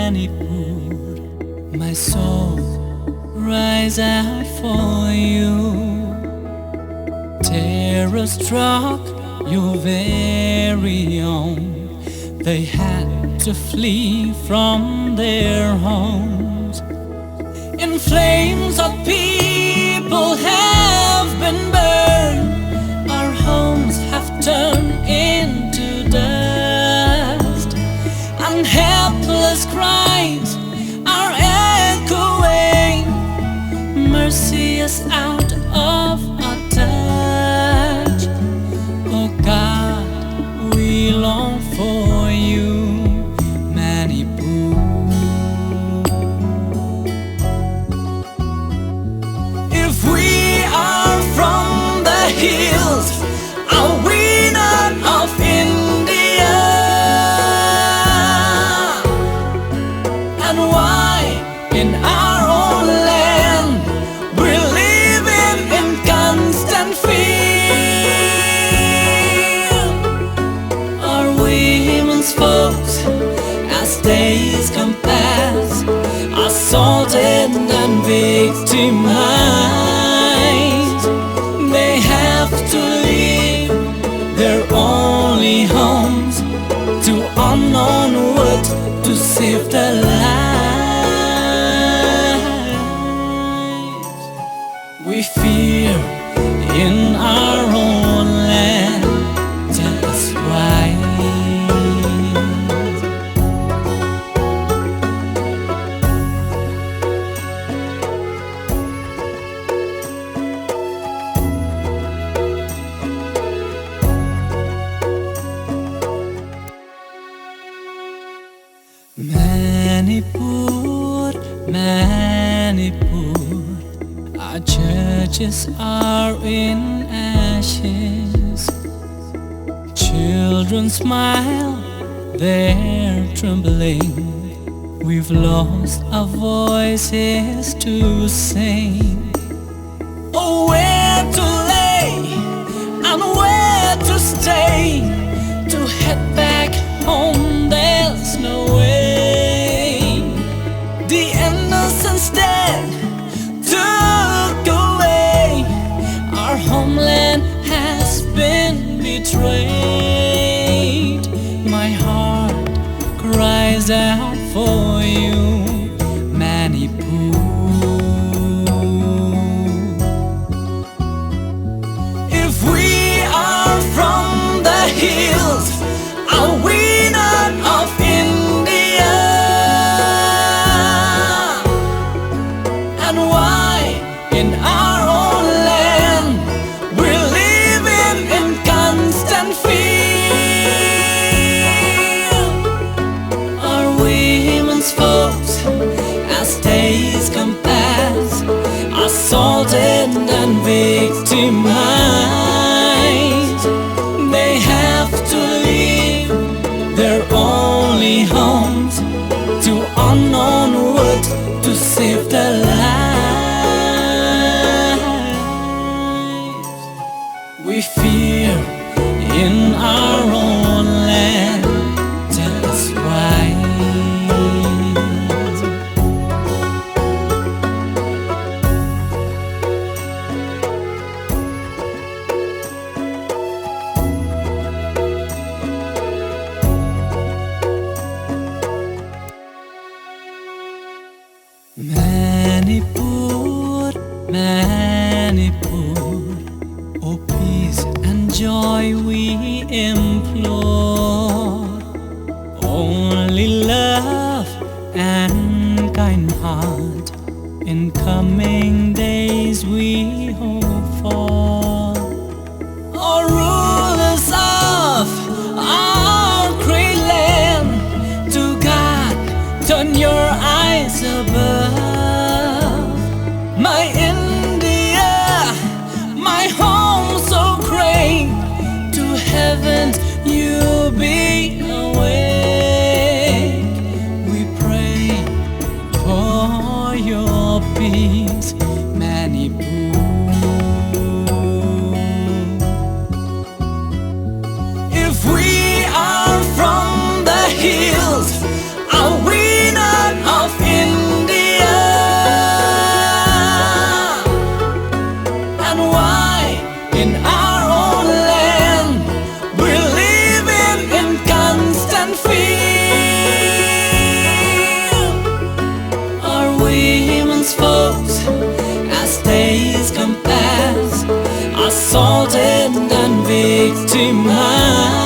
Manipur, my soul rise out for you. Terror struck your very own. They had to flee from their homes. In flames of people have been burned. Our homes have turned into dust, and helpless cries are echoing. Mercy is out of our touch. Oh God, we long for you, Manipur. If we are from the hills, are we not of India? And why in our own land we're living in constant fear? Are we women's folks, as days come past, assaulted and victimized? They have to leave their only homes to unknown wood to save their lives. We fear in our own land. Tell us why. Manipur, Manipur, our churches are in ashes. Children smile, they're trembling. We've lost our voices to sing. Oh, where to lay and where to stay? To head back home, there's no way. The innocence dead took away. Our homeland has been betrayed. My heart cries out for you, Manipur. If we are from the hills, are we not of India? And why in our own land we're living in constant fear? Are we women's folks, as days come past, assaulted and victimized? They have to leave their only homes to unknown wood to save their lives. We fear in our own land. Tell us why. Manipur, Manipur, oh peace and joy we implore. Only love and kind heart in coming days we hope for. Oh rulers of our great land, to God turn your eyes above. My India, my home so great, to heaven you be awake. We pray for your peace, Manipur. victimized.